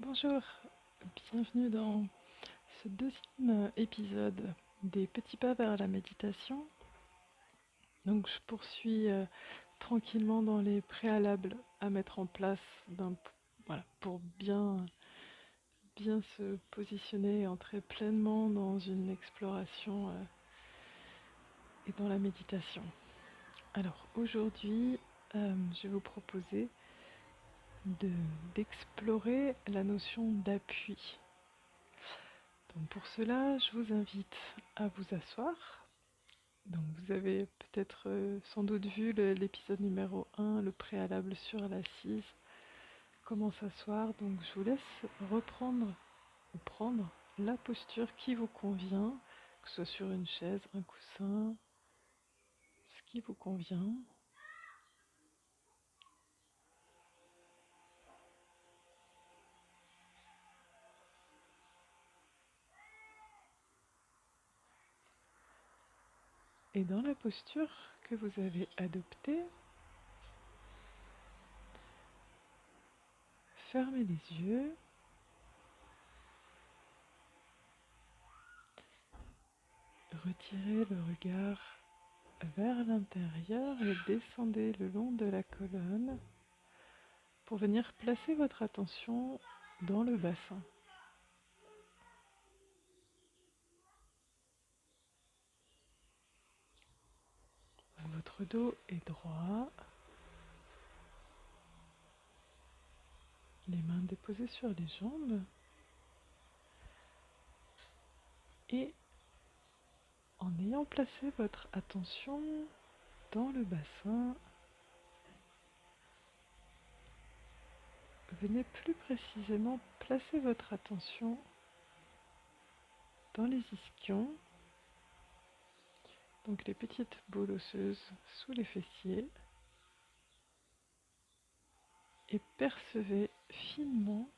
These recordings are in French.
Bonjour, bienvenue dans ce deuxième épisode des petits pas vers la méditation. Donc je poursuis tranquillement dans les préalables à mettre en place voilà, pour bien se positionner et entrer pleinement dans une exploration et dans la méditation. Alors aujourd'hui, je vais vous proposer d'explorer la notion d'appui. Donc pour cela, je vous invite à vous asseoir. Donc vous avez peut-être sans doute vu l'épisode numéro 1, le préalable sur l'assise, comment s'asseoir. Donc je vous laisse reprendre ou prendre la posture qui vous convient, que ce soit sur une chaise, un coussin, ce qui vous convient. Et dans la posture que vous avez adoptée, fermez les yeux. Retirez le regard vers l'intérieur et descendez le long de la colonne pour venir placer votre attention dans le bassin. Votre dos est droit, les mains déposées sur les jambes et en ayant placé votre attention dans le bassin, venez plus précisément placer votre attention dans les ischions, donc les petites boules osseuses sous les fessiers, et percevez finement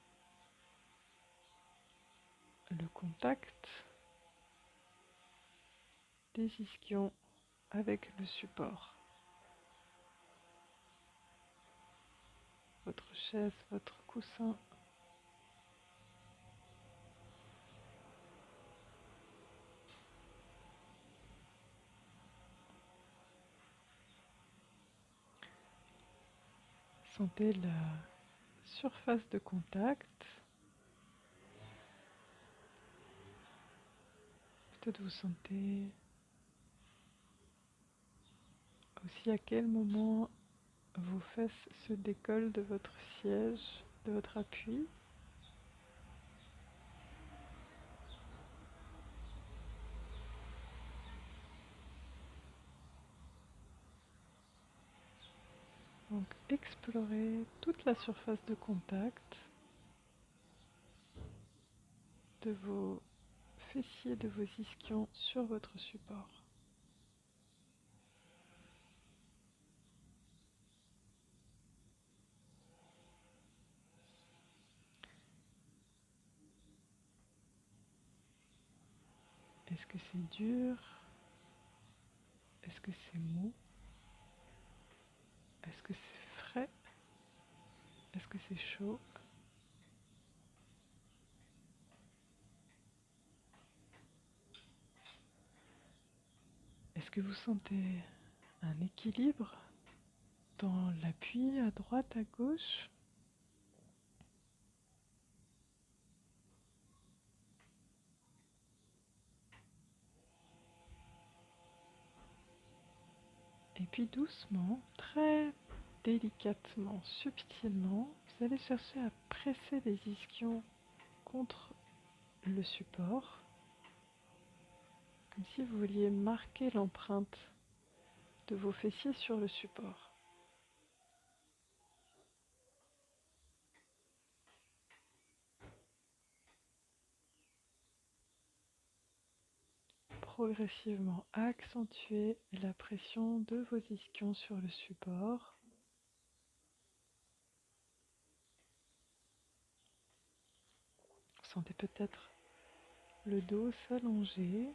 le contact des ischions avec le support. Votre chaise, votre coussin. Sentez la surface de contact. Peut-être vous sentez aussi à quel moment vos fesses se décollent de votre siège, de votre appui. Donc explorez toute la surface de contact de vos fessiers, de vos ischions sur votre support. Est-ce que c'est dur? Est-ce que c'est mou? Est-ce que c'est frais? Est-ce que c'est chaud? Est-ce que vous sentez un équilibre dans l'appui à droite, à gauche? Et puis doucement, très délicatement, subtilement, vous allez chercher à presser les ischions contre le support, comme si vous vouliez marquer l'empreinte de vos fessiers sur le support. Progressivement accentuez la pression de vos ischions sur le support. Vous sentez peut-être le dos s'allonger,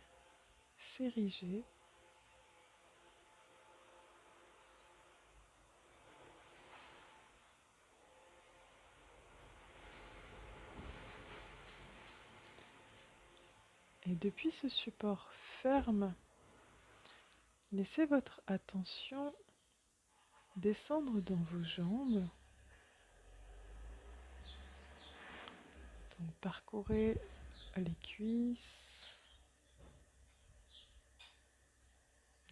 s'ériger. Et depuis ce support ferme, laissez votre attention descendre dans vos jambes. Donc parcourez les cuisses,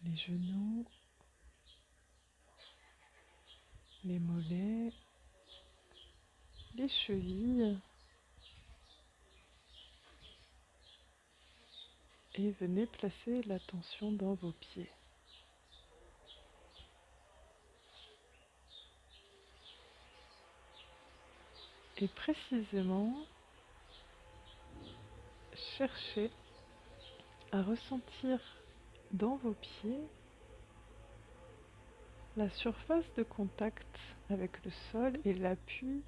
les genoux, les mollets, les chevilles. Et venez placer l'attention dans vos pieds. Et précisément, cherchez à ressentir dans vos pieds la surface de contact avec le sol et l'appui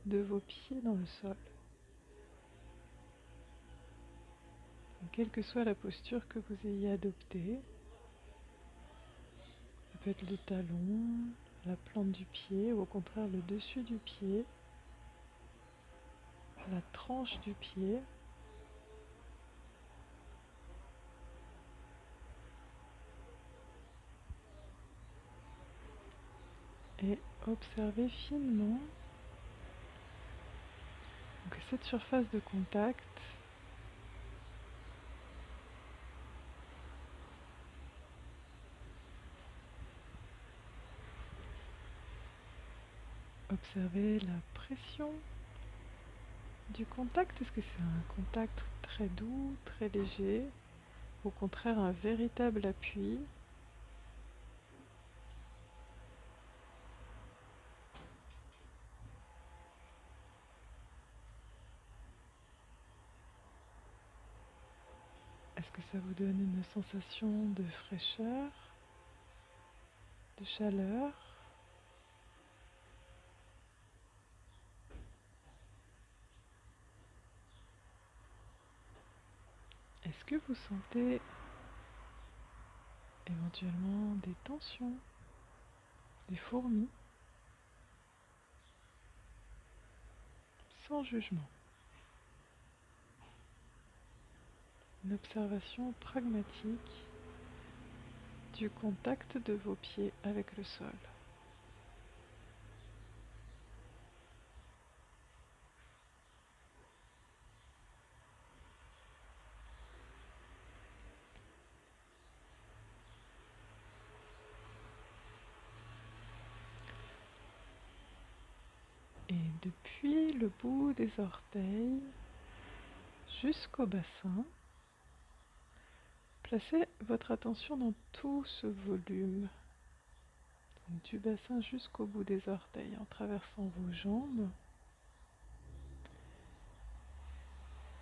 de vos pieds dans le sol. Donc, quelle que soit la posture que vous ayez adoptée, ça peut être le talon, la plante du pied ou au contraire le dessus du pied, la tranche du pied. Et observez finement que cette surface de contact observez la pression du contact. Est-ce que c'est un contact très doux, très léger, au contraire un véritable appui? Est-ce que ça vous donne une sensation de fraîcheur, de chaleur? Est-ce que vous sentez éventuellement des tensions, des fourmis? Sans jugement. Une observation pragmatique du contact de vos pieds avec le sol. Et depuis le bout des orteils jusqu'au bassin, placez votre attention dans tout ce volume, donc du bassin jusqu'au bout des orteils, en traversant vos jambes,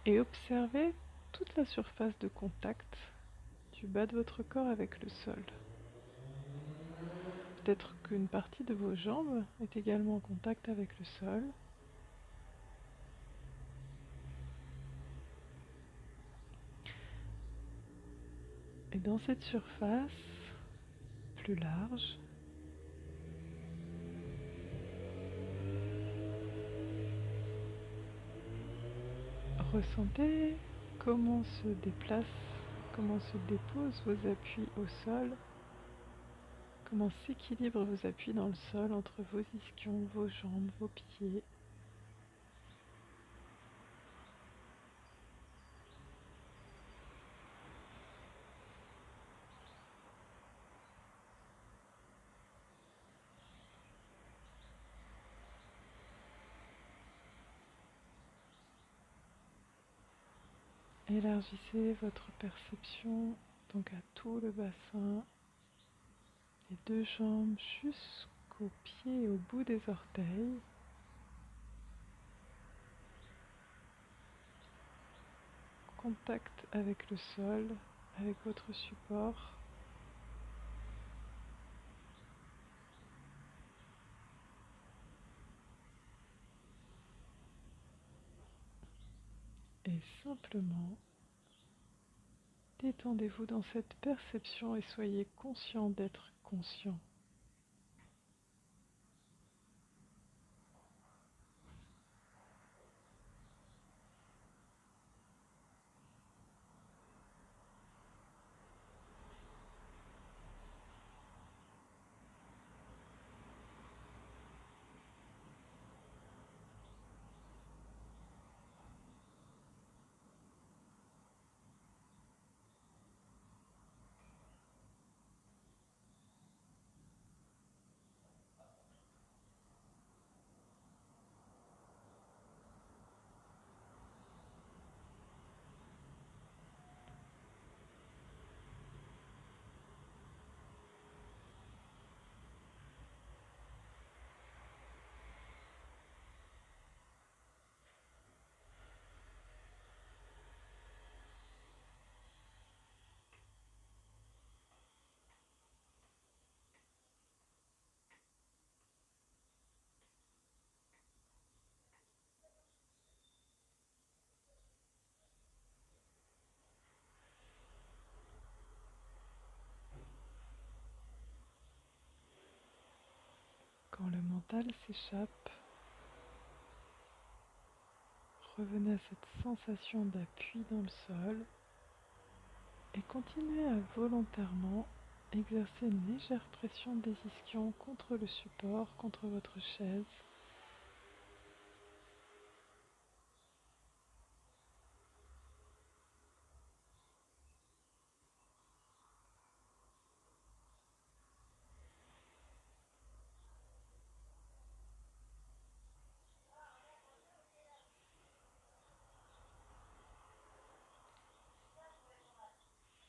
et observez toute la surface de contact du bas de votre corps avec le sol. Peut-être qu'une partie de vos jambes est également en contact avec le sol. Et dans cette surface plus large, ressentez comment se déplacent, comment se déposent vos appuis au sol, comment s'équilibrent vos appuis dans le sol entre vos ischions, vos jambes, vos pieds. Élargissez votre perception donc à tout le bassin, les deux jambes jusqu'aux pieds et au bout des orteils. Contact avec le sol, avec votre support. Et simplement, détendez-vous dans cette perception et soyez conscient d'être conscient. Quand le mental s'échappe, revenez à cette sensation d'appui dans le sol et continuez à volontairement exercer une légère pression des ischions contre le support, contre votre chaise.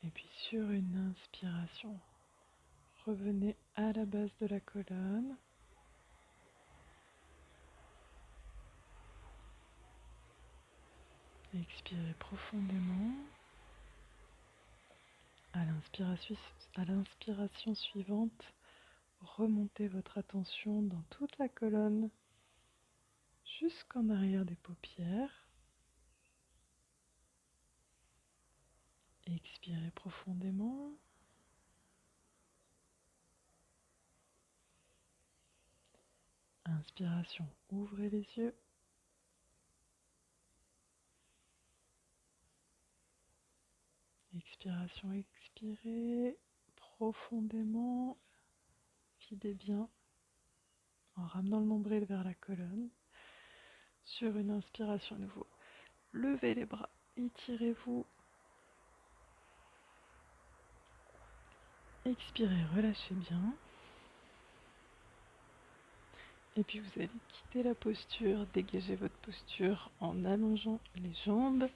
Et puis sur une inspiration, revenez à la base de la colonne. Expirez profondément. À l'inspiration suivante, remontez votre attention dans toute la colonne jusqu'en arrière des paupières. Expirez profondément. Inspiration, ouvrez les yeux. Expiration, expirez profondément. Videz bien en ramenant le nombril vers la colonne. Sur une inspiration à nouveau, levez les bras, étirez-vous. Expirez, relâchez bien. Et puis vous allez quitter la posture, dégager votre posture en allongeant les jambes.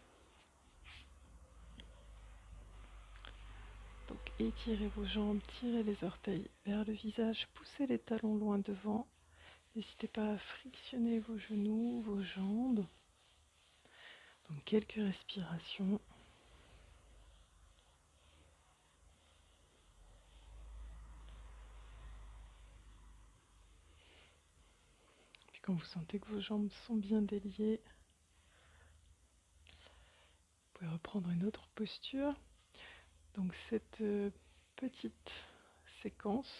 Donc étirez vos jambes, tirez les orteils vers le visage, poussez les talons loin devant. N'hésitez pas à frictionner vos genoux, vos jambes. Donc quelques respirations. Puis quand vous sentez que vos jambes sont bien déliées, vous pouvez reprendre une autre posture. Donc cette petite séquence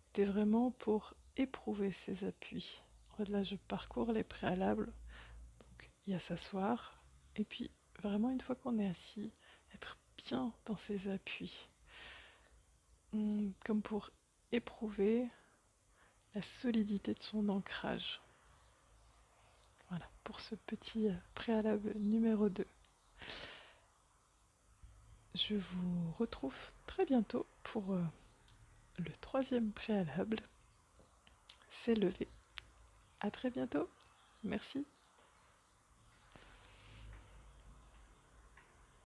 était vraiment pour éprouver ces appuis. En fait, là, je parcours les préalables. Donc, il y a s'asseoir, et puis vraiment une fois qu'on est assis, être bien dans ses appuis, comme pour éprouver la solidité de son ancrage. Voilà, pour ce petit préalable numéro 2. Je vous retrouve très bientôt pour le troisième préalable, c'est levé. À très bientôt, merci.